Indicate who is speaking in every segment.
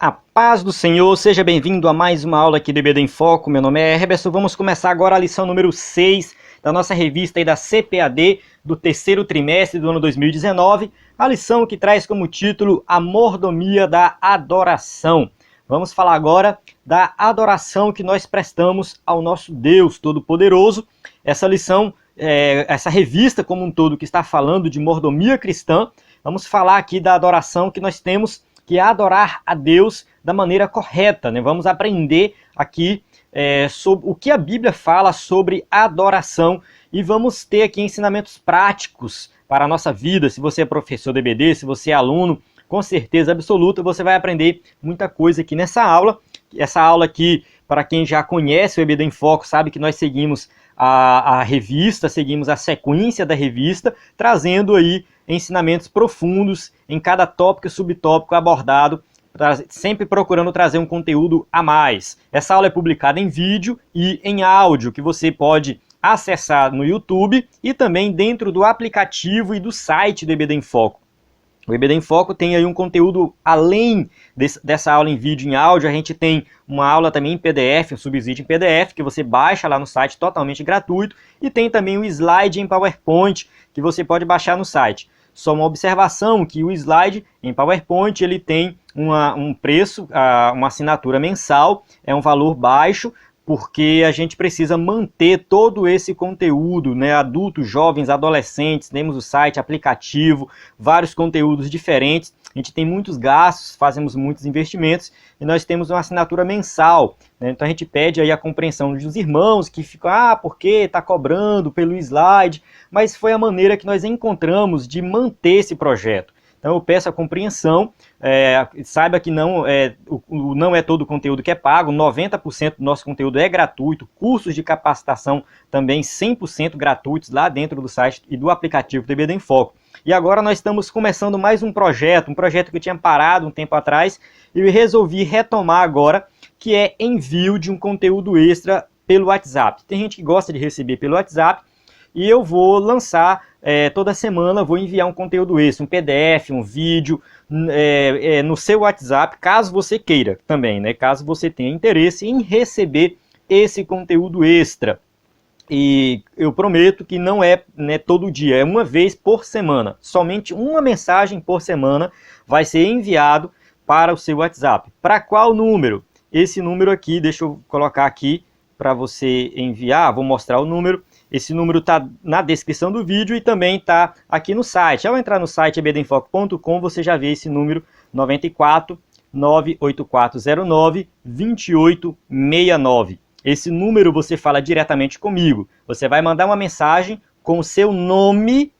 Speaker 1: A paz do Senhor, seja bem-vindo a mais uma aula aqui do EBD em Foco. Meu nome é Herberson, vamos começar agora a lição número 6 da nossa revista aí da CPAD do terceiro trimestre do ano 2019, a lição que traz como título A Mordomia da Adoração. Vamos falar agora da adoração que nós prestamos ao nosso Deus Todo-Poderoso. Essa lição, essa revista como um todo que está falando de mordomia cristã, vamos falar aqui da adoração que nós temos que é adorar a Deus da maneira correta, né? Vamos aprender aqui sobre o que a Bíblia fala sobre adoração e vamos ter aqui ensinamentos práticos para a nossa vida. Se você é professor do EBD, se você é aluno, com certeza absoluta você vai aprender muita coisa aqui nessa aula. Essa aula aqui, para quem já conhece o EBD em Foco, sabe que nós seguimos a revista, seguimos a sequência da revista, trazendo aí ensinamentos profundos em cada tópico e subtópico abordado, sempre procurando trazer um conteúdo a mais. Essa aula é publicada em vídeo e em áudio, que você pode acessar no YouTube e também dentro do aplicativo e do site do EBD em Foco. O EBD em Foco tem aí um conteúdo além dessa aula em vídeo e em áudio. A gente tem uma aula também em PDF, um subsídio em PDF, que você baixa lá no site totalmente gratuito. E tem também o slide em PowerPoint, que você pode baixar no site. Só uma observação que o slide em PowerPoint ele tem um preço, uma assinatura mensal, é um valor baixo, porque a gente precisa manter todo esse conteúdo, né? Adultos, jovens, adolescentes, temos o site, aplicativo, vários conteúdos diferentes. A gente tem muitos gastos, fazemos muitos investimentos e nós temos uma assinatura mensal, né? Então a gente pede aí a compreensão dos irmãos que ficam, por que está cobrando pelo slide? Mas foi a maneira que nós encontramos de manter esse projeto. Então eu peço a compreensão, saiba que não é todo o conteúdo que é pago, 90% do nosso conteúdo é gratuito, cursos de capacitação também 100% gratuitos lá dentro do site e do aplicativo do EBD em Foco. E agora nós estamos começando mais um projeto que eu tinha parado um tempo atrás e eu resolvi retomar agora, que é envio de um conteúdo extra pelo WhatsApp. Tem gente que gosta de receber pelo WhatsApp e eu vou lançar toda semana, vou enviar um conteúdo extra, um PDF, um vídeo no seu WhatsApp, caso você queira também, né? Caso você tenha interesse em receber esse conteúdo extra. E eu prometo que não é todo dia, é uma vez por semana. Somente uma mensagem por semana vai ser enviado para o seu WhatsApp. Para qual número? Esse número aqui, deixa eu colocar aqui para você enviar, vou mostrar o número. Esse número está na descrição do vídeo e também está aqui no site. Ao entrar no site ebdenfoco.com, você já vê esse número 94 98409 2869. Esse número você fala diretamente comigo. Você vai mandar uma mensagem com o seu nome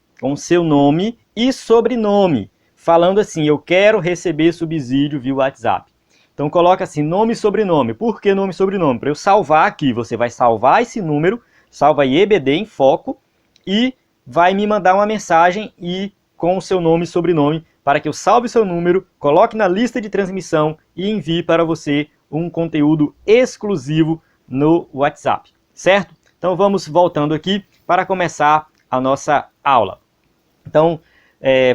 Speaker 1: e sobrenome, falando assim: eu quero receber subsídio via WhatsApp. Então coloca assim, nome e sobrenome. Por que nome e sobrenome? Para eu salvar aqui. Você vai salvar esse número, salva aí EBD em Foco e vai me mandar uma mensagem com o seu nome e sobrenome para que eu salve o seu número, coloque na lista de transmissão e envie para você um conteúdo exclusivo no WhatsApp, certo? Então vamos voltando aqui para começar a nossa aula. Então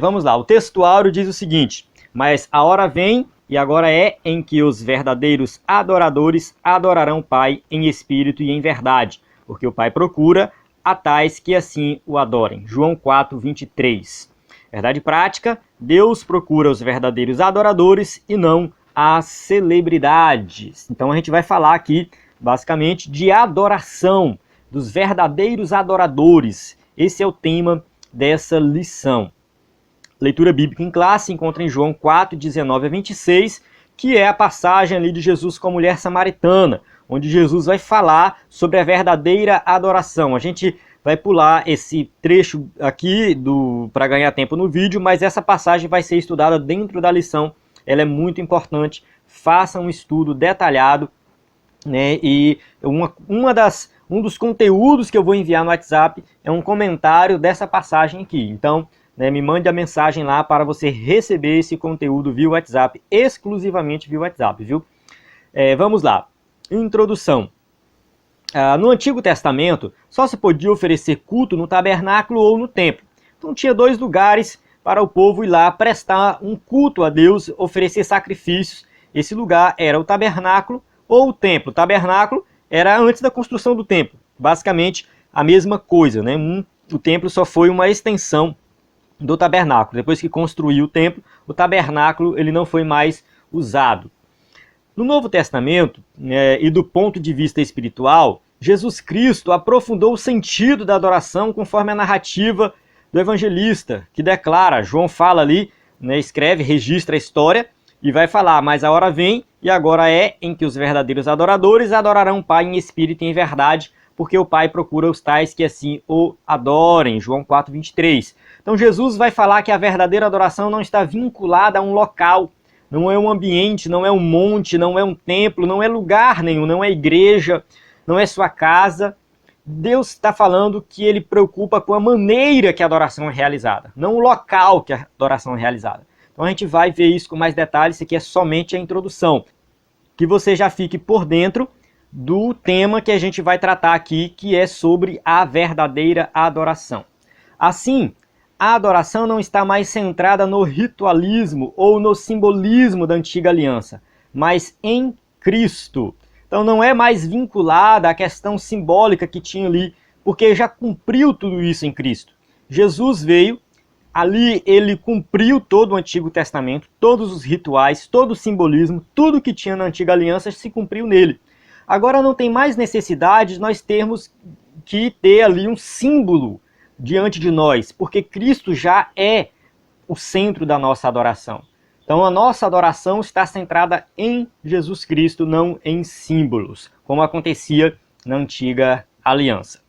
Speaker 1: vamos lá, o textuário diz o seguinte: mas a hora vem e agora é em que os verdadeiros adoradores adorarão o Pai em espírito e em verdade, porque o Pai procura a tais que assim o adorem. João 4, 23. Verdade prática, Deus procura os verdadeiros adoradores e não as celebridades. Então a gente vai falar aqui, basicamente, de adoração, dos verdadeiros adoradores. Esse é o tema dessa lição. Leitura bíblica em classe encontra em João 4, 19 a 26, que é a passagem ali de Jesus com a mulher samaritana, onde Jesus vai falar sobre a verdadeira adoração. A gente vai pular esse trecho aqui para ganhar tempo no vídeo, mas essa passagem vai ser estudada dentro da lição. Ela é muito importante. Faça um estudo detalhado, né? E um dos conteúdos que eu vou enviar no WhatsApp é um comentário dessa passagem aqui. Então, me mande a mensagem lá para você receber esse conteúdo via WhatsApp, exclusivamente via WhatsApp, viu? Vamos lá. Introdução. No Antigo Testamento, só se podia oferecer culto no tabernáculo ou no templo. Então tinha dois lugares para o povo ir lá prestar um culto a Deus, oferecer sacrifícios esse lugar era o tabernáculo ou o templo. O tabernáculo era antes da construção do templo, basicamente a mesma coisa, né? O templo só foi uma extensão do tabernáculo. Depois que construiu o tabernáculo ele não foi mais usado. No Novo Testamento, e do ponto de vista espiritual, Jesus Cristo aprofundou o sentido da adoração conforme a narrativa do evangelista, que declara, João fala ali, escreve, registra a história e vai falar, mas a hora vem e agora é em que os verdadeiros adoradores adorarão o Pai em espírito e em verdade, porque o Pai procura os tais que assim o adorem. João 4:23. Então Jesus vai falar que a verdadeira adoração não está vinculada a um local, não é um ambiente, não é um monte, não é um templo, não é lugar nenhum, não é igreja, não é sua casa. Deus está falando que ele preocupa com a maneira que a adoração é realizada, não o local que a adoração é realizada. Então a gente vai ver isso com mais detalhes, isso aqui é somente a introdução. Que você já fique por dentro do tema que a gente vai tratar aqui, que é sobre a verdadeira adoração. Assim, a adoração não está mais centrada no ritualismo ou no simbolismo da antiga aliança, mas em Cristo. Então não é mais vinculada à questão simbólica que tinha ali, porque já cumpriu tudo isso em Cristo. Jesus veio, ali ele cumpriu todo o Antigo Testamento, todos os rituais, todo o simbolismo, tudo que tinha na antiga aliança se cumpriu nele. Agora não tem mais necessidade de nós termos que ter ali um símbolo diante de nós, porque Cristo já é o centro da nossa adoração. Então a nossa adoração está centrada em Jesus Cristo, não em símbolos, como acontecia na antiga aliança.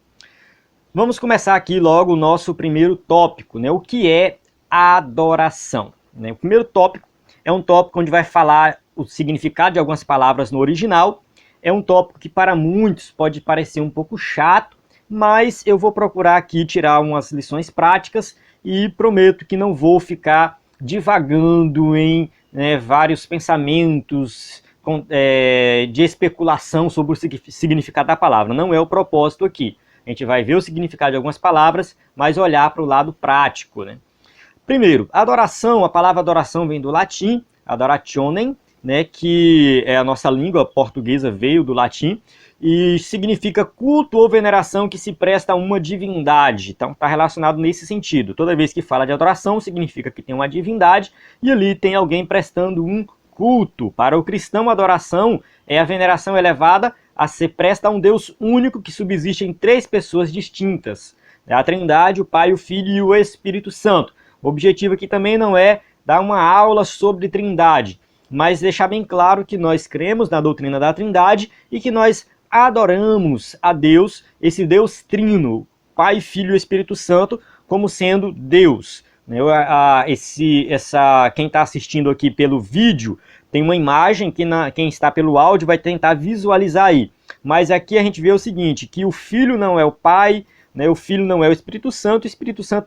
Speaker 1: Vamos começar aqui logo o nosso primeiro tópico, o que é adoração. O primeiro tópico é um tópico onde vai falar o significado de algumas palavras no original. É um tópico que para muitos pode parecer um pouco chato, mas eu vou procurar aqui tirar umas lições práticas e prometo que não vou ficar divagando em vários pensamentos de especulação sobre o significado da palavra. Não é o propósito aqui. A gente vai ver o significado de algumas palavras, mas olhar para o lado prático. Primeiro, adoração. A palavra adoração vem do latim, adorationem, que é a nossa língua portuguesa, veio do latim, e significa culto ou veneração que se presta a uma divindade. Então está relacionado nesse sentido. Toda vez que fala de adoração, significa que tem uma divindade e ali tem alguém prestando um culto. Para o cristão, a adoração é a veneração elevada a ser presta a um Deus único que subsiste em três pessoas distintas. A Trindade, o Pai, o Filho e o Espírito Santo. O objetivo aqui também não é dar uma aula sobre Trindade, mas deixar bem claro que nós cremos na doutrina da Trindade e que nós adoramos a Deus, esse Deus trino, Pai, Filho e Espírito Santo, como sendo Deus. Quem está assistindo aqui pelo vídeo tem uma imagem que quem está pelo áudio vai tentar visualizar aí. Mas aqui a gente vê o seguinte, que o Filho não é o Pai, o Filho não é o Espírito Santo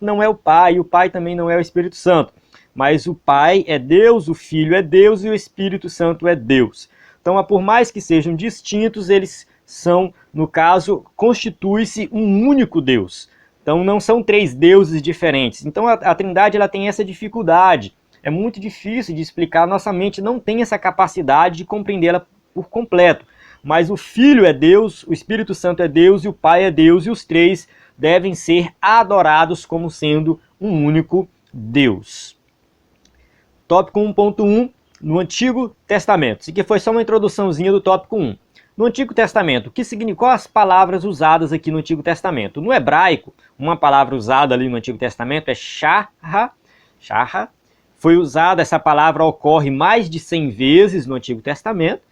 Speaker 1: não é o Pai também não é o Espírito Santo. Mas o Pai é Deus, o Filho é Deus e o Espírito Santo é Deus. Então, por mais que sejam distintos, eles são, no caso, constitui-se um único Deus. Então, não são três deuses diferentes. Então, a Trindade ela tem essa dificuldade. É muito difícil de explicar, nossa mente não tem essa capacidade de compreendê-la por completo. Mas o Filho é Deus, o Espírito Santo é Deus e o Pai é Deus, e os três devem ser adorados como sendo um único Deus. Tópico 1.1, no Antigo Testamento. Isso aqui foi só uma introduçãozinha do tópico 1. No Antigo Testamento, quais as palavras usadas aqui no Antigo Testamento? No hebraico, uma palavra usada ali no Antigo Testamento é sharra. Foi usada, essa palavra ocorre mais de 100 vezes no Antigo Testamento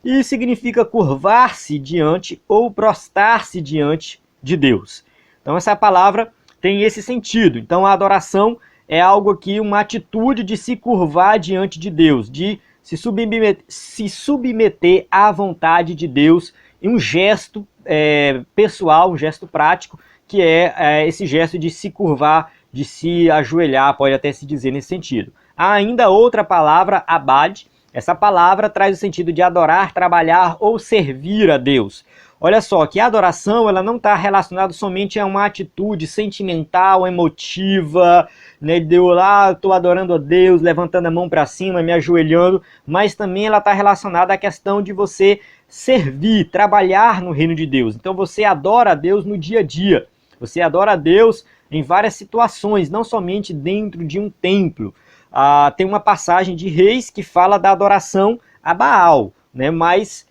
Speaker 1: e significa curvar-se diante ou prostrar-se diante de Deus. Então essa palavra tem esse sentido. Então a adoração é algo aqui, uma atitude de se curvar diante de Deus, de se submeter à vontade de Deus em um gesto pessoal, um gesto prático, que é esse gesto de se curvar, de se ajoelhar, pode até se dizer nesse sentido. Há ainda outra palavra, abad. Essa palavra traz o sentido de adorar, trabalhar ou servir a Deus. olha só, que a adoração ela não está relacionada somente a uma atitude sentimental, emotiva, né, de eu lá, estou adorando a Deus, levantando a mão para cima, me ajoelhando, mas também ela está relacionada à questão de você servir, trabalhar no reino de Deus. Então você adora a Deus no dia a dia, você adora a Deus em várias situações, não somente dentro de um templo. Tem uma passagem de Reis que fala da adoração a Baal, né, mas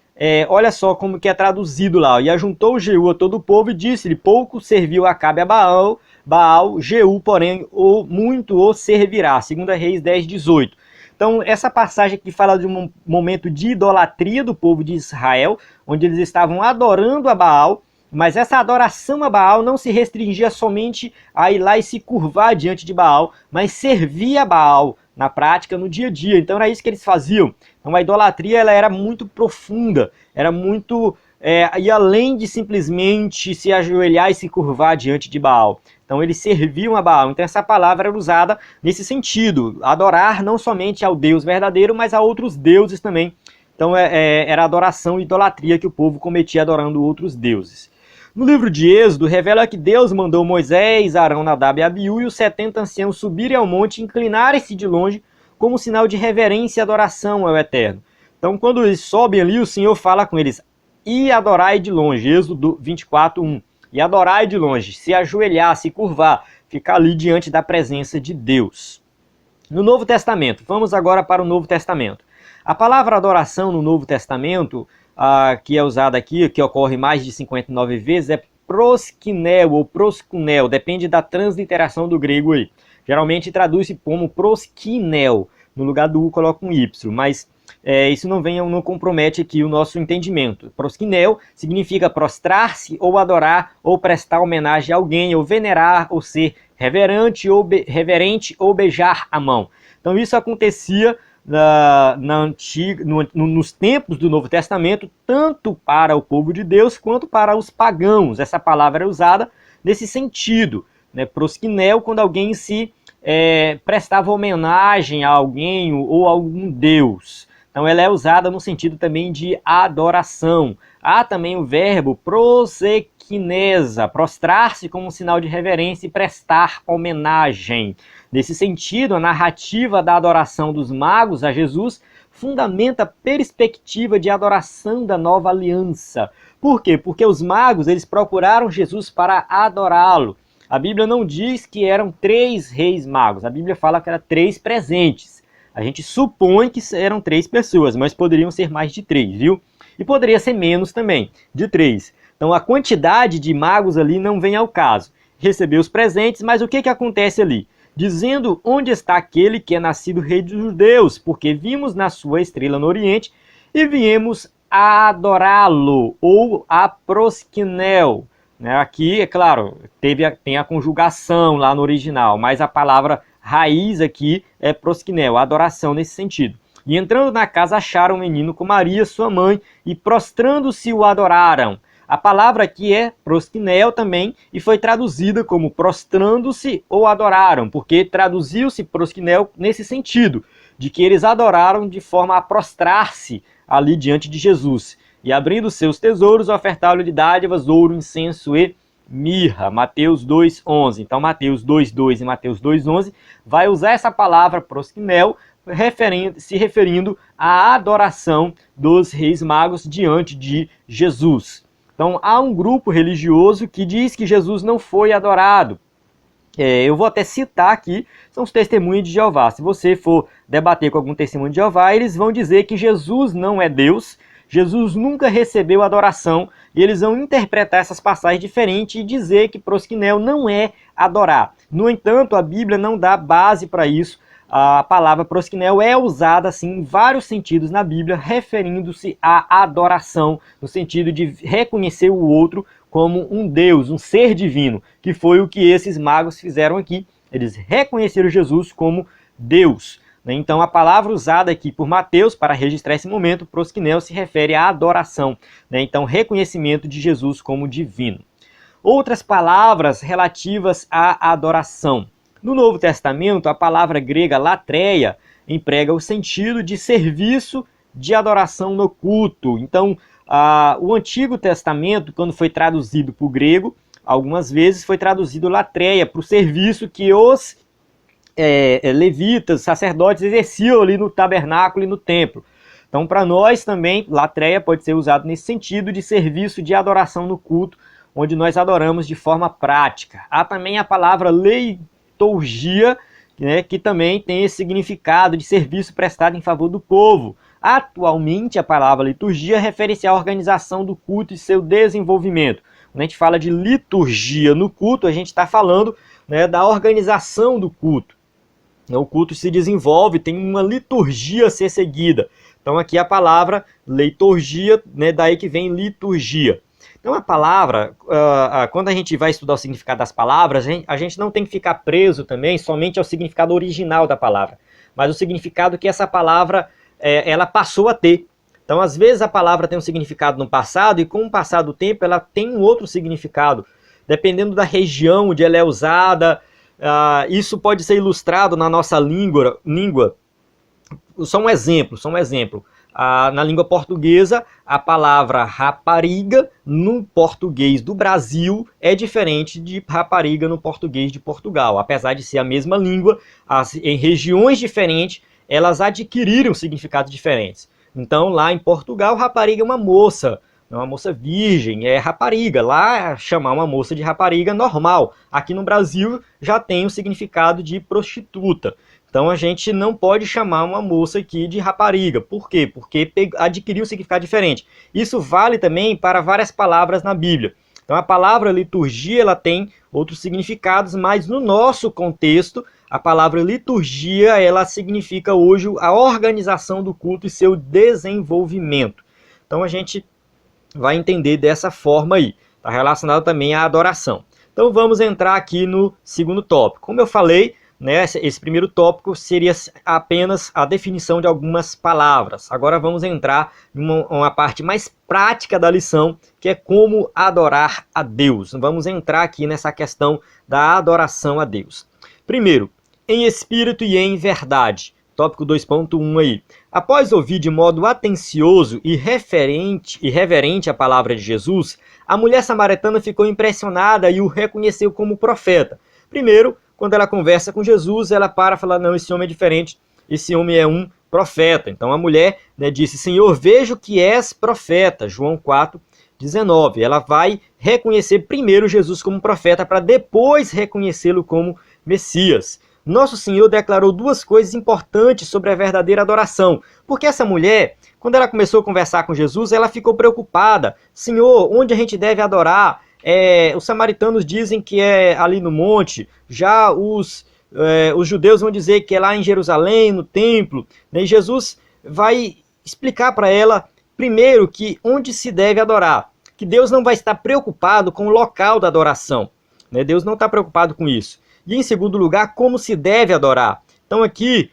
Speaker 1: olha só como que é traduzido lá. E ajuntou Jeú a todo o povo e disse-lhe: pouco serviu Acabe a Baal, Jeú, porém, muito o servirá. 2 Reis 10:18. Então, essa passagem aqui fala de um momento de idolatria do povo de Israel, onde eles estavam adorando a Baal, mas essa adoração a Baal não se restringia somente a ir lá e se curvar diante de Baal, mas servir a Baal na prática, no dia a dia. Então era isso que eles faziam. Então a idolatria ela era muito profunda, era muito... e além de simplesmente se ajoelhar e se curvar diante de Baal. Então eles serviam a Baal. Então essa palavra era usada nesse sentido, adorar não somente ao Deus verdadeiro, mas a outros deuses também. Então era adoração e idolatria que o povo cometia adorando outros deuses. No livro de Êxodo, revela que Deus mandou Moisés, Arão, Nadab e Abiú e os 70 anciãos subirem ao monte e inclinarem-se de longe como sinal de reverência e adoração ao Eterno. Então, quando eles sobem ali, o Senhor fala com eles: e adorai de longe, Êxodo 24:1. E adorai de longe, se ajoelhar, se curvar, ficar ali diante da presença de Deus. No Novo Testamento, vamos agora para o Novo Testamento. A palavra adoração no Novo Testamento, que é usada aqui, que ocorre mais de 59 vezes, é proskinel ou proskunel, depende da transliteração do grego aí. Geralmente traduz-se como proskinel, no lugar do U coloca um Y, mas isso não compromete aqui o nosso entendimento. Proskinel significa prostrar-se ou adorar ou prestar homenagem a alguém, ou venerar, ou ser reverente ou beijar a mão. Então isso acontecia nos tempos do Novo Testamento, tanto para o povo de Deus quanto para os pagãos. Essa palavra é usada nesse sentido, né? Proskinel, quando alguém se prestava homenagem a alguém ou a algum deus. Então ela é usada no sentido também de adoração. Há também o verbo prosequinesa, prostrar-se como um sinal de reverência e prestar homenagem. Nesse sentido, a narrativa da adoração dos magos a Jesus fundamenta a perspectiva de adoração da nova aliança. Por quê? Porque os magos eles procuraram Jesus para adorá-lo. A Bíblia não diz que eram 3 reis magos, a Bíblia fala que eram 3 presentes. A gente supõe que eram 3 pessoas, mas poderiam ser mais de 3, viu? E poderia ser menos também, de 3. Então a quantidade de magos ali não vem ao caso. Recebeu os presentes, mas o que acontece ali? Dizendo: onde está aquele que é nascido rei dos judeus? Porque vimos na sua estrela no oriente e viemos a adorá-lo, ou a proskinel. Aqui, é claro, tem a conjugação lá no original, mas a palavra raiz aqui é proskinel, adoração nesse sentido. E entrando na casa acharam o menino com Maria, sua mãe, e prostrando-se o adoraram. A palavra aqui é proskinel também, e foi traduzida como prostrando-se ou adoraram, porque traduziu-se proskinel nesse sentido, de que eles adoraram de forma a prostrar-se ali diante de Jesus. E abrindo seus tesouros, ofertaram-lhe dádivas, ouro, incenso e mirra. Mateus 2:11. Então Mateus 2:2 e Mateus 2:11 vai usar essa palavra proskinel, se referindo à adoração dos reis magos diante de Jesus. Então há um grupo religioso que diz que Jesus não foi adorado. Eu vou até citar aqui, são os testemunhos de Jeová. Se você for debater com algum testemunho de Jeová, eles vão dizer que Jesus não é Deus, Jesus nunca recebeu adoração, e eles vão interpretar essas passagens diferentes e dizer que proskinel não é adorar. No entanto, a Bíblia não dá base para isso. A palavra proskinel é usada assim, em vários sentidos na Bíblia, referindo-se à adoração, no sentido de reconhecer o outro como um Deus, um ser divino, que foi o que esses magos fizeram aqui. Eles reconheceram Jesus como Deus. Então a palavra usada aqui por Mateus para registrar esse momento, proskinel, se refere à adoração. Então reconhecimento de Jesus como divino. Outras palavras relativas à adoração. No Novo Testamento, a palavra grega latreia emprega o sentido de serviço de adoração no culto. Então, O Antigo Testamento, quando foi traduzido para o grego, algumas vezes foi traduzido latreia, para o serviço que os levitas, sacerdotes exerciam ali no tabernáculo e no templo. Então, para nós também, latreia pode ser usado nesse sentido de serviço de adoração no culto, onde nós adoramos de forma prática. Há também a palavra leiturgia, né, que também tem esse significado de serviço prestado em favor do povo. Atualmente, a palavra liturgia refere-se à organização do culto e seu desenvolvimento. Quando a gente fala de liturgia no culto, a gente está falando, né, da organização do culto. O culto se desenvolve, tem uma liturgia a ser seguida. Então aqui a palavra liturgia, né, daí que vem liturgia. Então a palavra, quando a gente vai estudar o significado das palavras, a gente não tem que ficar preso também somente ao significado original da palavra, mas o significado que essa palavra ela passou a ter. Então às vezes a palavra tem um significado no passado e com o passar do tempo ela tem um outro significado, dependendo da região onde ela é usada. Isso pode ser ilustrado na nossa língua. Só um exemplo. Na língua portuguesa, a palavra rapariga no português do Brasil é diferente de rapariga no português de Portugal. Apesar de ser a mesma língua, em regiões diferentes, elas adquiriram significados diferentes. Então, lá em Portugal, rapariga é uma moça virgem, é rapariga. Lá, chamar uma moça de rapariga é normal. Aqui no Brasil, já tem o significado de prostituta. Então a gente não pode chamar uma moça aqui de rapariga. Por quê? Porque adquiriu um significado diferente. Isso vale também para várias palavras na Bíblia. Então a palavra liturgia ela tem outros significados, mas no nosso contexto, a palavra liturgia ela significa hoje a organização do culto e seu desenvolvimento. Então a gente vai entender dessa forma aí. Está relacionado também à adoração. Então vamos entrar aqui no segundo tópico. Como eu falei, né, esse primeiro tópico seria apenas a definição de algumas palavras. Agora vamos entrar em uma parte mais prática da lição, que é como adorar a Deus. Vamos entrar aqui nessa questão da adoração a Deus. Primeiro, em espírito e em verdade. Tópico 2.1 aí. Após ouvir de modo atencioso e reverente a palavra de Jesus, a mulher samaritana ficou impressionada e o reconheceu como profeta. Primeiro, quando ela conversa com Jesus, ela para e fala, não, esse homem é diferente, esse homem é um profeta. Então a mulher, né, disse, Senhor, vejo que és profeta, João 4:19. Ela vai reconhecer primeiro Jesus como profeta para depois reconhecê-lo como Messias. Nosso Senhor declarou duas coisas importantes sobre a verdadeira adoração, porque essa mulher, quando ela começou a conversar com Jesus, ela ficou preocupada. Senhor, onde a gente deve adorar? Os samaritanos dizem que é ali no monte, já os judeus vão dizer que é lá em Jerusalém, no templo. E Jesus vai explicar para ela, primeiro, que onde se deve adorar, que Deus não vai estar preocupado com o local da adoração. Deus não está preocupado com isso. E em segundo lugar, como se deve adorar. Então aqui,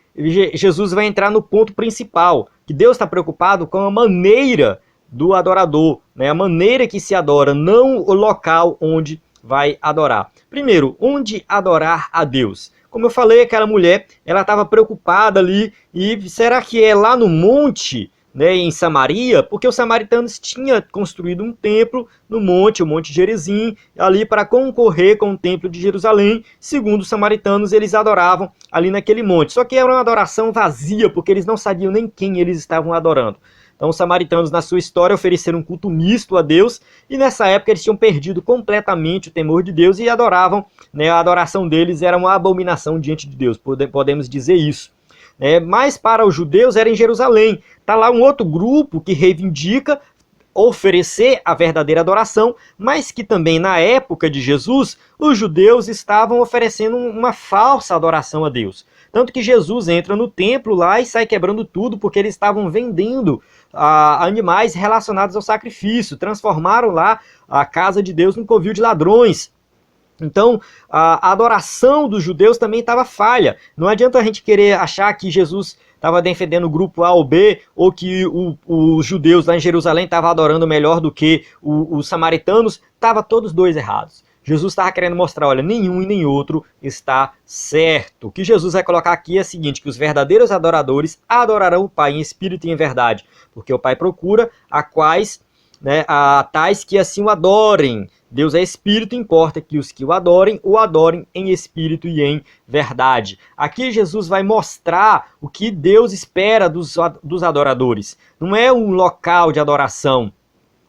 Speaker 1: Jesus vai entrar no ponto principal, que Deus está preocupado com a maneira do adorador, né? A maneira que se adora, não o local onde vai adorar. Primeiro, onde adorar a Deus? Como eu falei, aquela mulher, ela estava preocupada ali, e será que é lá no monte, né, em Samaria? Porque os samaritanos tinham construído um templo no monte, o Monte Gerizim, ali para concorrer com o templo de Jerusalém. Segundo os samaritanos, eles adoravam ali naquele monte. Só que era uma adoração vazia, porque eles não sabiam nem quem eles estavam adorando. Então os samaritanos, na sua história, ofereceram um culto misto a Deus, e nessa época eles tinham perdido completamente o temor de Deus e adoravam, né, a adoração deles era uma abominação diante de Deus, podemos dizer isso. Mas para os judeus era em Jerusalém. Está lá um outro grupo que reivindica oferecer a verdadeira adoração, mas que também na época de Jesus, os judeus estavam oferecendo uma falsa adoração a Deus. Tanto que Jesus entra no templo lá e sai quebrando tudo, porque eles estavam vendendo animais relacionados ao sacrifício, transformaram lá a casa de Deus num covil de ladrões. Então, a adoração dos judeus também estava falha. Não adianta a gente querer achar que Jesus estava defendendo o grupo A ou B, ou que os judeus lá em Jerusalém estavam adorando melhor do que os samaritanos. Estava todos dois errados. Jesus estava querendo mostrar, olha, nenhum e nem outro está certo. O que Jesus vai colocar aqui é o seguinte, que os verdadeiros adoradores adorarão o Pai em espírito e em verdade, porque o Pai procura a quais né, a tais que assim o adorem. Deus é espírito, importa que os que o adorem em espírito e em verdade. Aqui Jesus vai mostrar o que Deus espera dos adoradores. Não é um local de adoração,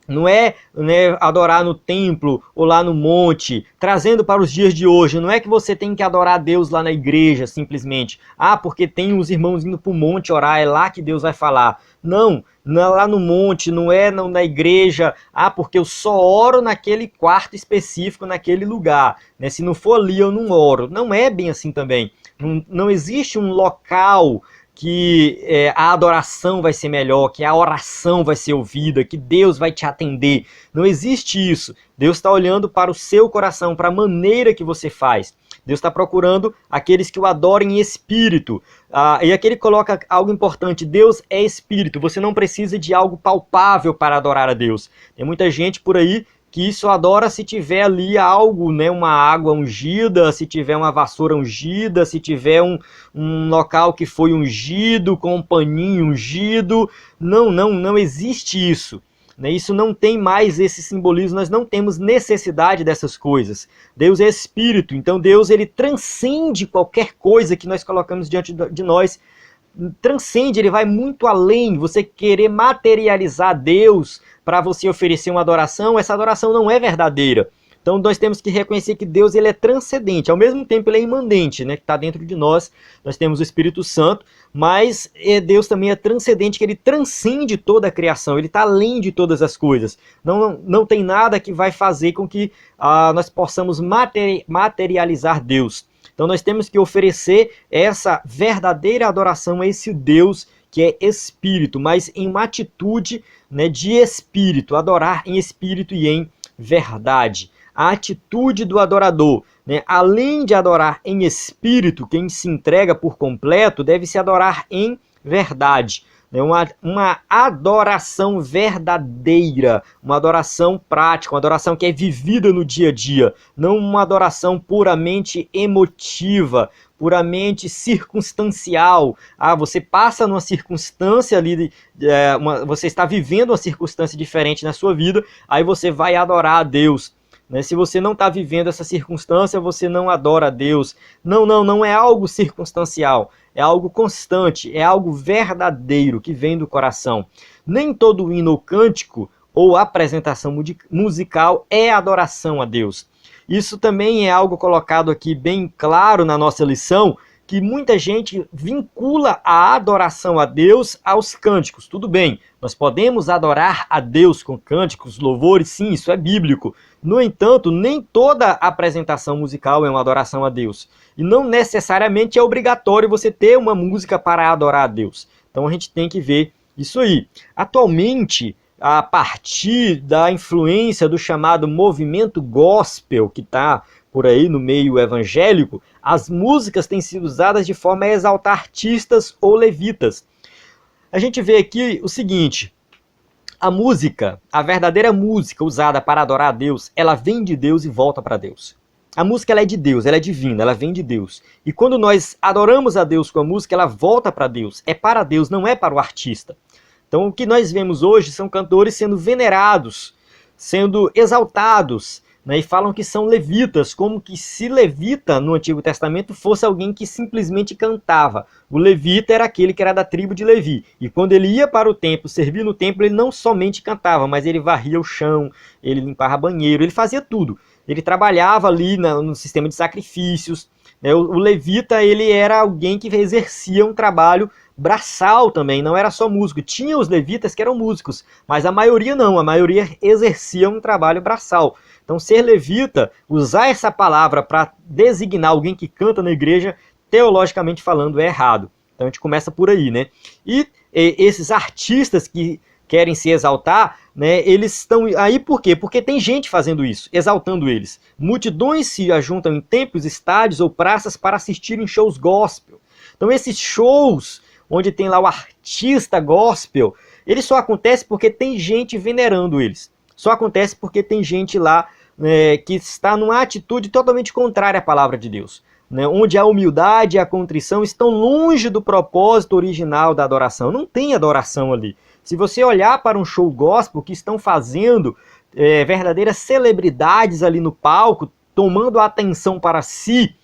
Speaker 1: não é, né, adorar no templo ou lá no monte, trazendo para os dias de hoje. Não é que você tem que adorar a Deus lá na igreja, simplesmente. Ah, porque tem os irmãos indo para o monte orar, é lá que Deus vai falar. Não, não é lá no monte, não é na igreja. Ah, porque eu só oro naquele quarto específico, naquele lugar, né? Se não for ali, eu não oro. Não é bem assim também. Não existe um local que a adoração vai ser melhor, que a oração vai ser ouvida, que Deus vai te atender. Não existe isso. Deus está olhando para o seu coração, para a maneira que você faz. Deus está procurando aqueles que o adorem em espírito. E aqui ele coloca algo importante: Deus é espírito. Você não precisa de algo palpável para adorar a Deus. Tem muita gente por aí que só adora se tiver ali algo, né, uma água ungida, se tiver uma vassoura ungida, se tiver um local que foi ungido, com um paninho ungido. Não existe isso. Né? Isso não tem mais esse simbolismo, nós não temos necessidade dessas coisas. Deus é espírito, então Deus ele transcende qualquer coisa que nós colocamos diante de nós. Transcende, ele vai muito além. Você querer materializar Deus para você oferecer uma adoração, essa adoração não é verdadeira. Então nós temos que reconhecer que Deus ele é transcendente, ao mesmo tempo ele é imanente, né, que está dentro de nós. Nós temos o Espírito Santo, mas Deus também é transcendente, que ele transcende toda a criação, ele está além de todas as coisas. Não tem nada que vai fazer com que nós possamos materializar Deus. Então nós temos que oferecer essa verdadeira adoração a esse Deus que é espírito, mas em uma atitude, né, de espírito, adorar em espírito e em verdade. A atitude do adorador, né, além de adorar em espírito, quem se entrega por completo deve se adorar em verdade. Uma adoração verdadeira, uma adoração prática, uma adoração que é vivida no dia a dia, não uma adoração puramente emotiva, puramente circunstancial. Você passa numa circunstância ali, você está vivendo uma circunstância diferente na sua vida, aí você vai adorar a Deus. Se você não está vivendo essa circunstância, você não adora a Deus. Não é algo circunstancial, é algo constante, é algo verdadeiro que vem do coração. Nem todo hino ou cântico ou apresentação musical é adoração a Deus. Isso também é algo colocado aqui bem claro na nossa lição, que muita gente vincula a adoração a Deus aos cânticos. Tudo bem, nós podemos adorar a Deus com cânticos, louvores, sim, isso é bíblico. No entanto, nem toda apresentação musical é uma adoração a Deus. E não necessariamente é obrigatório você ter uma música para adorar a Deus. Então a gente tem que ver isso aí. Atualmente, a partir da influência do chamado movimento gospel, que está por aí no meio evangélico, as músicas têm sido usadas de forma a exaltar artistas ou levitas. A gente vê aqui o seguinte: a música, a verdadeira música usada para adorar a Deus, ela vem de Deus e volta para Deus. A música ela é de Deus, ela é divina, ela vem de Deus. E quando nós adoramos a Deus com a música, ela volta para Deus. É para Deus, não é para o artista. Então o que nós vemos hoje são cantores sendo venerados, sendo exaltados, né, e falam que são levitas, como que se levita no Antigo Testamento fosse alguém que simplesmente cantava. O levita era aquele que era da tribo de Levi. E quando ele ia para o templo, servir no templo, ele não somente cantava, mas ele varria o chão, ele limpava banheiro, ele fazia tudo. Ele trabalhava ali no sistema de sacrifícios. Né? O levita ele era alguém que exercia um trabalho braçal também, não era só músico. Tinha os levitas que eram músicos, mas a maioria não, a maioria exercia um trabalho braçal. Então ser levita, usar essa palavra para designar alguém que canta na igreja, teologicamente falando, é errado. Então a gente começa por aí, né? E esses artistas que querem se exaltar, né, eles estão aí por quê? Porque tem gente fazendo isso, exaltando eles. Multidões se ajuntam em templos, estádios ou praças para assistirem shows gospel. Então esses shows onde tem lá o artista gospel, ele só acontece porque tem gente venerando eles. Só acontece porque tem gente lá que está numa atitude totalmente contrária à palavra de Deus. né, onde a humildade e a contrição estão longe do propósito original da adoração. Não tem adoração ali. Se você olhar para um show gospel que estão fazendo verdadeiras celebridades ali no palco, tomando a atenção para si,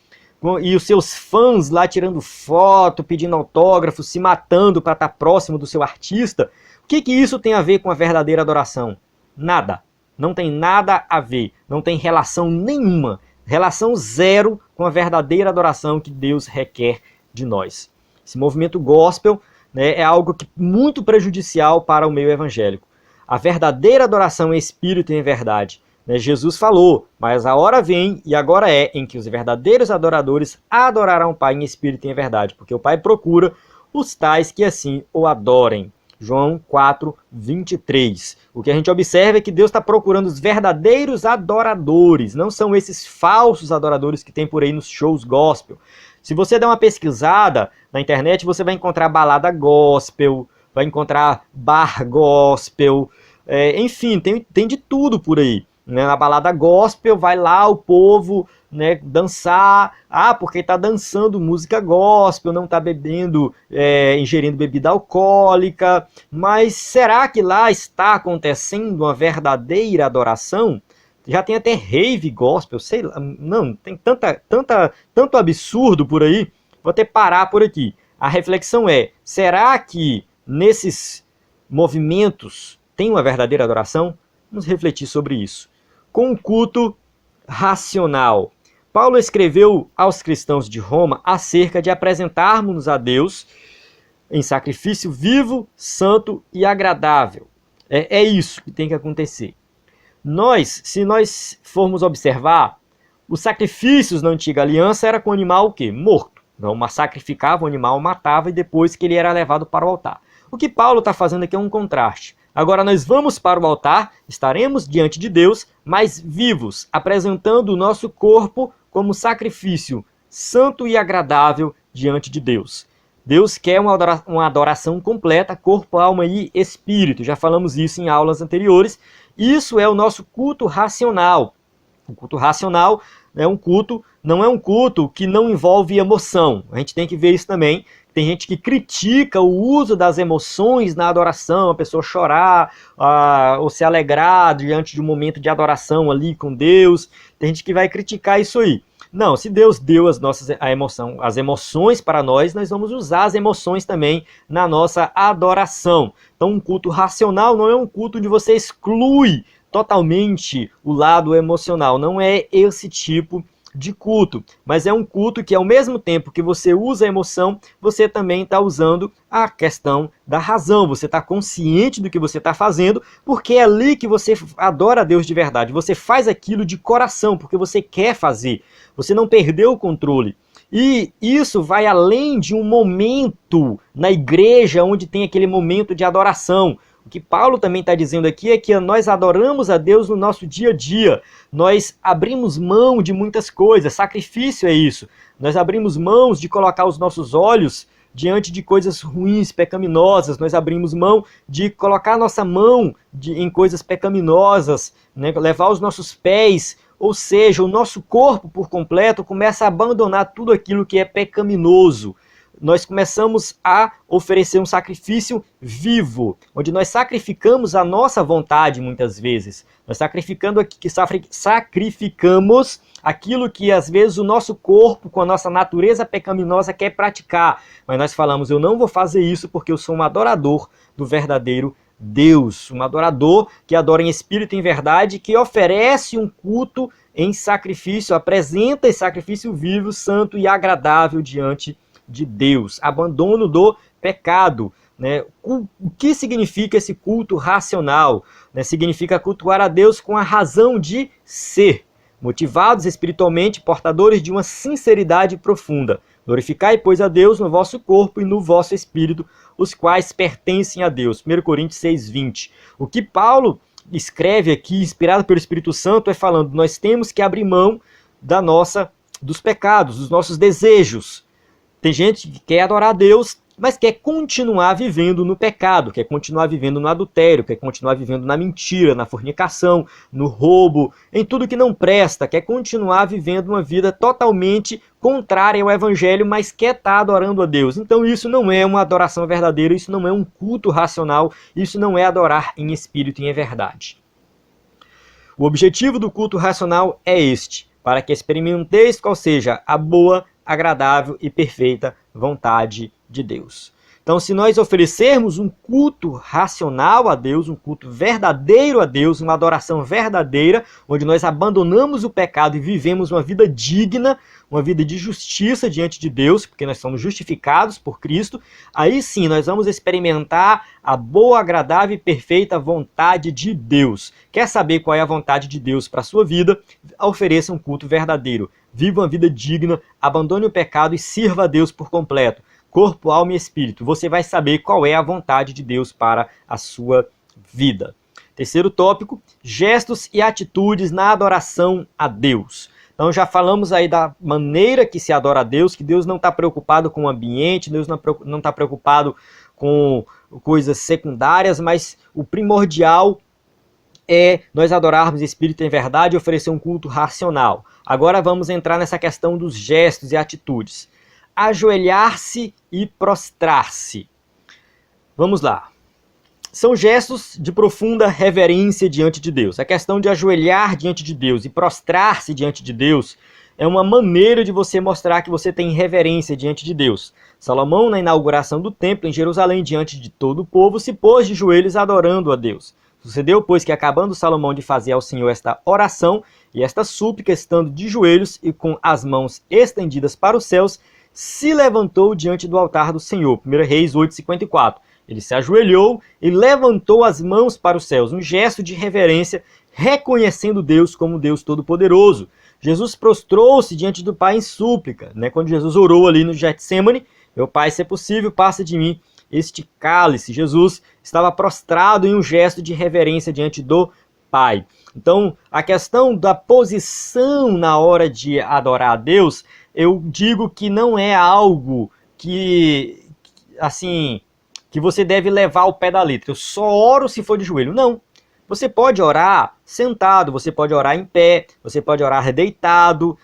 Speaker 1: e os seus fãs lá tirando foto, pedindo autógrafo, se matando para estar próximo do seu artista, o que isso tem a ver com a verdadeira adoração? Nada. Não tem nada a ver. Não tem relação nenhuma. Relação zero com a verdadeira adoração que Deus requer de nós. Esse movimento gospel, né, é algo muito prejudicial para o meio evangélico. A verdadeira adoração em espírito e em verdade. Né, Jesus falou, mas a hora vem e agora é em que os verdadeiros adoradores adorarão o Pai em espírito e em verdade, porque o Pai procura os tais que assim o adorem. João 4, 23. O que a gente observa é que Deus está procurando os verdadeiros adoradores, não são esses falsos adoradores que tem por aí nos shows gospel. Se você der uma pesquisada na internet, você vai encontrar balada gospel, vai encontrar bar gospel, enfim, tem de tudo por aí. Né? Na balada gospel, vai lá o povo, né, dançar, porque está dançando música gospel, não está bebendo, ingerindo bebida alcoólica, mas será que lá está acontecendo uma verdadeira adoração? Já tem até rave gospel, sei lá, não, tem tanto absurdo por aí, vou até parar por aqui. A reflexão é, será que nesses movimentos tem uma verdadeira adoração? Vamos refletir sobre isso. Com o culto racional. Paulo escreveu aos cristãos de Roma acerca de apresentarmos a Deus em sacrifício vivo, santo e agradável. É isso que tem que acontecer. Se nós formos observar, os sacrifícios na antiga aliança era com o animal o quê? Morto. Então, sacrificava o animal, matava e depois que ele era levado para o altar. O que Paulo está fazendo aqui é um contraste. Agora nós vamos para o altar, estaremos diante de Deus, mas vivos, apresentando o nosso corpo como sacrifício santo e agradável diante de Deus. Deus quer uma adoração completa, corpo, alma e espírito. Já falamos isso em aulas anteriores. Isso é o nosso culto racional. O culto racional é um culto, não é um culto que não envolve emoção. A gente tem que ver isso também. Tem gente que critica o uso das emoções na adoração, a pessoa chorar ou se alegrar diante de um momento de adoração ali com Deus. Tem gente que vai criticar isso aí. Não, se Deus deu as emoções para nós, nós vamos usar as emoções também na nossa adoração. Então, um culto racional não é um culto onde você exclui totalmente o lado emocional. Não é esse tipo de culto, mas é um culto que ao mesmo tempo que você usa a emoção, você também está usando a questão da razão, você está consciente do que você está fazendo, porque é ali que você adora a Deus de verdade, você faz aquilo de coração, porque você quer fazer, você não perdeu o controle. E isso vai além de um momento na igreja onde tem aquele momento de adoração. O que Paulo também está dizendo aqui é que nós adoramos a Deus no nosso dia a dia. Nós abrimos mão de muitas coisas. Sacrifício é isso. Nós abrimos mãos de colocar os nossos olhos diante de coisas ruins, pecaminosas. Nós abrimos mão de colocar a nossa mão em coisas pecaminosas, né? Levar os nossos pés, ou seja, o nosso corpo por completo começa a abandonar tudo aquilo que é pecaminoso. Nós começamos a oferecer um sacrifício vivo, onde nós sacrificamos a nossa vontade muitas vezes. Nós sacrificamos aquilo que às vezes o nosso corpo, com a nossa natureza pecaminosa, quer praticar. Mas nós falamos, eu não vou fazer isso porque eu sou um adorador do verdadeiro Deus. Um adorador que adora em espírito e em verdade, que oferece um culto em sacrifício, apresenta esse sacrifício vivo, santo e agradável diante de Deus, abandono do pecado. Né? O que significa esse culto racional? Né? Significa cultuar a Deus com a razão de ser, motivados espiritualmente, portadores de uma sinceridade profunda. Glorificai, pois, a Deus no vosso corpo e no vosso espírito, os quais pertencem a Deus. 1 Coríntios 6:20. O que Paulo escreve aqui, inspirado pelo Espírito Santo, é falando, nós temos que abrir mão dos pecados, dos nossos desejos. Tem gente que quer adorar a Deus mas quer continuar vivendo no pecado, quer continuar vivendo no adultério, quer continuar vivendo na mentira, na fornicação, no roubo, em tudo que não presta, quer continuar vivendo uma vida totalmente contrária ao evangelho, mas quer estar adorando a Deus. Então isso não é uma adoração verdadeira, isso não é um culto racional, isso não é adorar em espírito e em verdade. O objetivo do culto racional é este, para que experimenteis qual seja a boa, agradável e perfeita vontade de Deus. Então, se nós oferecermos um culto racional a Deus, um culto verdadeiro a Deus, uma adoração verdadeira, onde nós abandonamos o pecado e vivemos uma vida digna, uma vida de justiça diante de Deus, porque nós somos justificados por Cristo, aí sim nós vamos experimentar a boa, agradável e perfeita vontade de Deus. Quer saber qual é a vontade de Deus para a sua vida? Ofereça um culto verdadeiro. Viva uma vida digna, abandone o pecado e sirva a Deus por completo. Corpo, alma e espírito. Você vai saber qual é a vontade de Deus para a sua vida. Terceiro tópico, gestos e atitudes na adoração a Deus. Então já falamos aí da maneira que se adora a Deus, que Deus não está preocupado com o ambiente, Deus não está preocupado com coisas secundárias, mas o primordial é nós adorarmos espírito em verdade e oferecer um culto racional. Agora vamos entrar nessa questão dos gestos e atitudes. Ajoelhar-se e prostrar-se. Vamos lá. São gestos de profunda reverência diante de Deus. A questão de ajoelhar diante de Deus e prostrar-se diante de Deus é uma maneira de você mostrar que você tem reverência diante de Deus. Salomão, na inauguração do templo em Jerusalém, diante de todo o povo, se pôs de joelhos adorando a Deus. Sucedeu, pois, que acabando Salomão de fazer ao Senhor esta oração e esta súplica, estando de joelhos e com as mãos estendidas para os céus, se levantou diante do altar do Senhor. 1 Reis 8:54. Ele se ajoelhou e levantou as mãos para os céus, um gesto de reverência, reconhecendo Deus como Deus Todo-Poderoso. Jesus prostrou-se diante do Pai em súplica, Quando Jesus orou ali no Getsêmani, meu Pai, se é possível, passa de mim este cálice. Jesus estava prostrado em um gesto de reverência diante do Pai. Então, a questão da posição na hora de adorar a Deus, eu digo que não é algo que você deve levar ao pé da letra. Eu só oro se for de joelho. Não. Você pode orar sentado, você pode orar em pé, você pode orar deitado.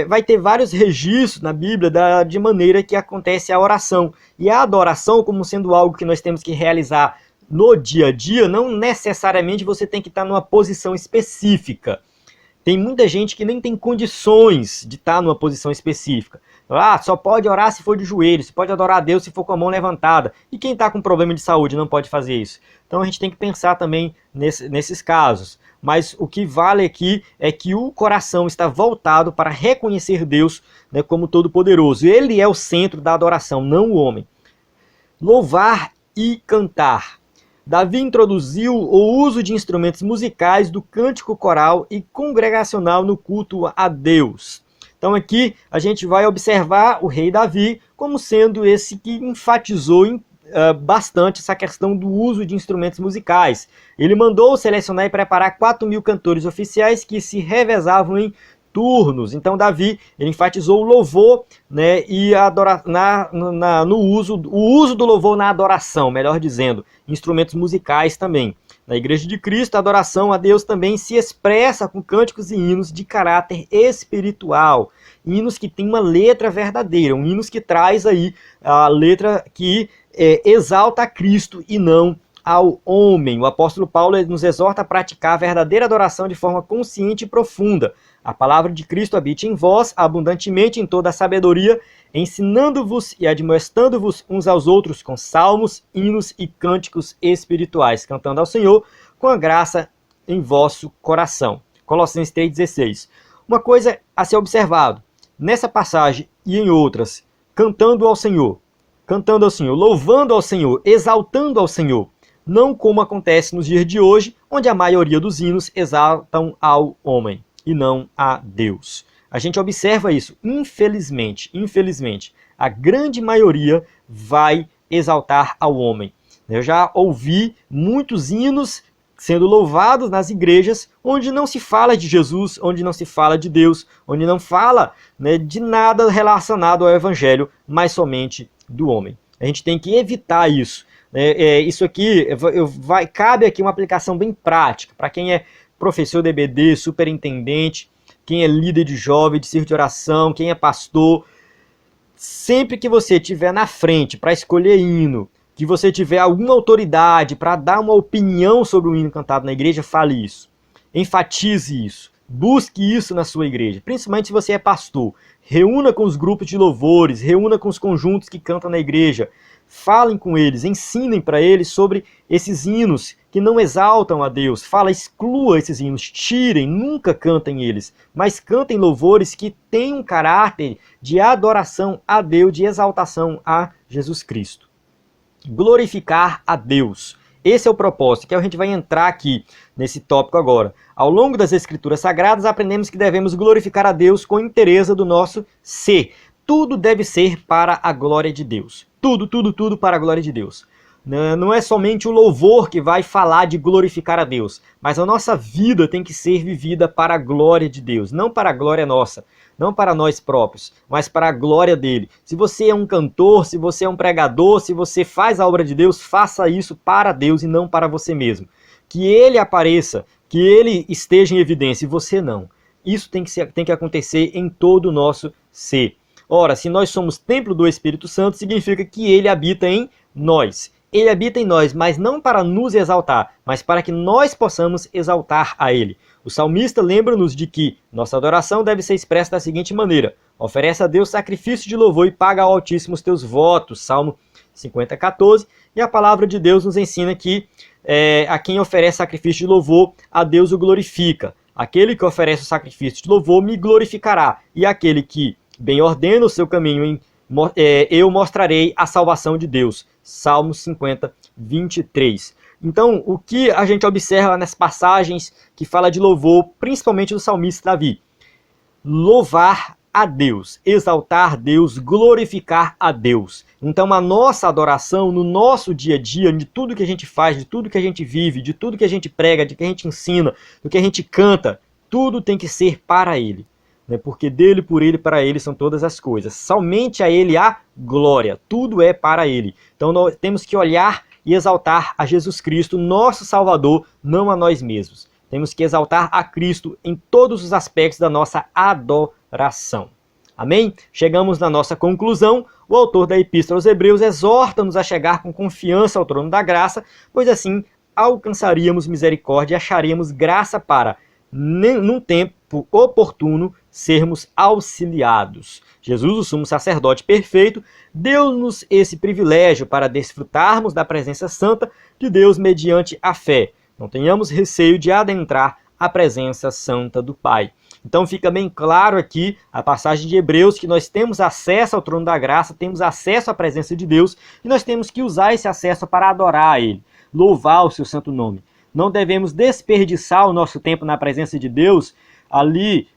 Speaker 1: Vai ter vários registros na Bíblia de maneira que acontece a oração. E a adoração, como sendo algo que nós temos que realizar no dia a dia, não necessariamente você tem que estar numa posição específica. Tem muita gente que nem tem condições de estar numa posição específica. Só pode orar se for de joelho, se pode adorar a Deus se for com a mão levantada. E quem está com problema de saúde não pode fazer isso. Então a gente tem que pensar também nesses casos. Mas o que vale aqui é que o coração está voltado para reconhecer Deus, como Todo-Poderoso. Ele é o centro da adoração, não o homem. Louvar e cantar. Davi introduziu o uso de instrumentos musicais do cântico coral e congregacional no culto a Deus. Então aqui a gente vai observar o rei Davi como sendo esse que enfatizou bastante essa questão do uso de instrumentos musicais. Ele mandou selecionar e preparar 4.000 cantores oficiais que se revezavam em turnos. Então Davi ele enfatizou o louvor, e o uso do louvor na adoração, melhor dizendo, instrumentos musicais também. Na Igreja de Cristo, a adoração a Deus também se expressa com cânticos e hinos de caráter espiritual. Hinos que têm uma letra verdadeira, hinos que traz aí a letra que exalta a Cristo e não ao homem. O apóstolo Paulo nos exorta a praticar a verdadeira adoração de forma consciente e profunda. A palavra de Cristo habite em vós abundantemente em toda a sabedoria, ensinando-vos e admoestando-vos uns aos outros com salmos, hinos e cânticos espirituais, cantando ao Senhor com a graça em vosso coração. Colossenses 3,16. Uma coisa a ser observado, nessa passagem e em outras, cantando ao Senhor, louvando ao Senhor, exaltando ao Senhor, não como acontece nos dias de hoje, onde a maioria dos hinos exaltam ao homem e não a Deus. A gente observa isso, infelizmente, a grande maioria vai exaltar ao homem. Eu já ouvi muitos hinos sendo louvados nas igrejas, onde não se fala de Jesus, onde não se fala de Deus, onde não fala de nada relacionado ao Evangelho, mas somente do homem. A gente tem que evitar isso. Isso aqui, cabe aqui uma aplicação bem prática, para quem é professor de EBD, superintendente, quem é líder de jovem, de círculo de oração, quem é pastor. Sempre que você estiver na frente para escolher hino, que você tiver alguma autoridade para dar uma opinião sobre o hino cantado na igreja, fale isso. Enfatize isso. Busque isso na sua igreja, principalmente se você é pastor. Reúna com os grupos de louvores, reúna com os conjuntos que cantam na igreja. Falem com eles, ensinem para eles sobre esses hinos que não exaltam a Deus. Exclua esses hinos, tirem, nunca cantem eles, mas cantem louvores que têm um caráter de adoração a Deus, de exaltação a Jesus Cristo. Glorificar a Deus. Esse é o propósito, que a gente vai entrar aqui nesse tópico agora. Ao longo das Escrituras Sagradas, aprendemos que devemos glorificar a Deus com interesse do nosso ser. Tudo deve ser para a glória de Deus. Tudo para a glória de Deus. Não é somente o louvor que vai falar de glorificar a Deus, mas a nossa vida tem que ser vivida para a glória de Deus, não para a glória nossa, não para nós próprios, mas para a glória dele. Se você é um cantor, se você é um pregador, se você faz a obra de Deus, faça isso para Deus e não para você mesmo. Que ele apareça, que ele esteja em evidência e você não. Isso tem que acontecer em todo o nosso ser. Ora, se nós somos templo do Espírito Santo, significa que ele habita em nós. Ele habita em nós, mas não para nos exaltar, mas para que nós possamos exaltar a ele. O salmista lembra-nos de que nossa adoração deve ser expressa da seguinte maneira: oferece a Deus sacrifício de louvor e paga ao Altíssimo os teus votos. Salmo 50:14. E a palavra de Deus nos ensina que a quem oferece sacrifício de louvor, a Deus o glorifica. Aquele que oferece o sacrifício de louvor me glorificará. E aquele que bem ordena o seu caminho, eu mostrarei a salvação de Deus. Salmo 50:23. Então, o que a gente observa nas passagens que fala de louvor, principalmente do salmista Davi? Louvar a Deus, exaltar Deus, glorificar a Deus. Então, a nossa adoração no nosso dia a dia, de tudo que a gente faz, de tudo que a gente vive, de tudo que a gente prega, de que a gente ensina, do que a gente canta, tudo tem que ser para Ele. Porque dele, por ele, para ele são todas as coisas. Somente a ele há glória. Tudo é para ele. Então nós temos que olhar e exaltar a Jesus Cristo, nosso Salvador, não a nós mesmos. Temos que exaltar a Cristo em todos os aspectos da nossa adoração. Amém? Chegamos na nossa conclusão. O autor da Epístola aos Hebreus exorta-nos a chegar com confiança ao trono da graça, pois assim alcançaríamos misericórdia e acharíamos graça para, num tempo oportuno, sermos auxiliados. Jesus, o sumo sacerdote perfeito, deu-nos esse privilégio para desfrutarmos da presença santa de Deus mediante a fé. Não tenhamos receio de adentrar a presença santa do Pai. Então fica bem claro aqui a passagem de Hebreus que nós temos acesso ao trono da graça, temos acesso à presença de Deus e nós temos que usar esse acesso para adorar a Ele, louvar o seu santo nome. Não devemos desperdiçar o nosso tempo na presença de Deus, ali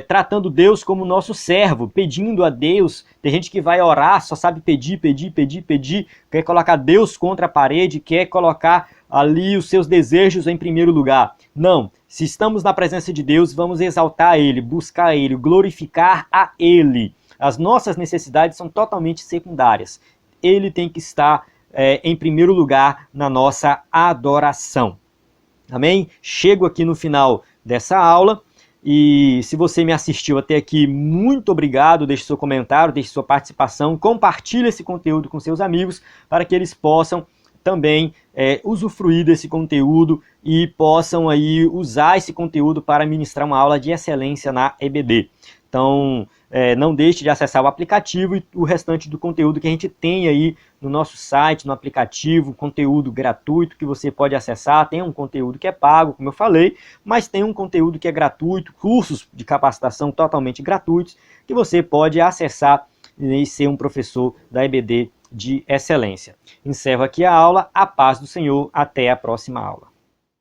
Speaker 1: tratando Deus como nosso servo, pedindo a Deus. Tem gente que vai orar, só sabe pedir, quer colocar Deus contra a parede, quer colocar ali os seus desejos em primeiro lugar. Não, se estamos na presença de Deus, vamos exaltar Ele, buscar Ele, glorificar a Ele. As nossas necessidades são totalmente secundárias. Ele tem que estar em primeiro lugar na nossa adoração. Amém? Chego aqui no final dessa aula. E se você me assistiu até aqui, muito obrigado, deixe seu comentário, deixe sua participação, compartilhe esse conteúdo com seus amigos para que eles possam também usufruir desse conteúdo e possam aí usar esse conteúdo para ministrar uma aula de excelência na EBD. Então, não deixe de acessar o aplicativo e o restante do conteúdo que a gente tem aí no nosso site, no aplicativo, conteúdo gratuito que você pode acessar. Tem um conteúdo que é pago, como eu falei, mas tem um conteúdo que é gratuito, cursos de capacitação totalmente gratuitos, que você pode acessar e ser um professor da EBD de excelência. Encerro aqui a aula. A paz do Senhor. Até a próxima aula.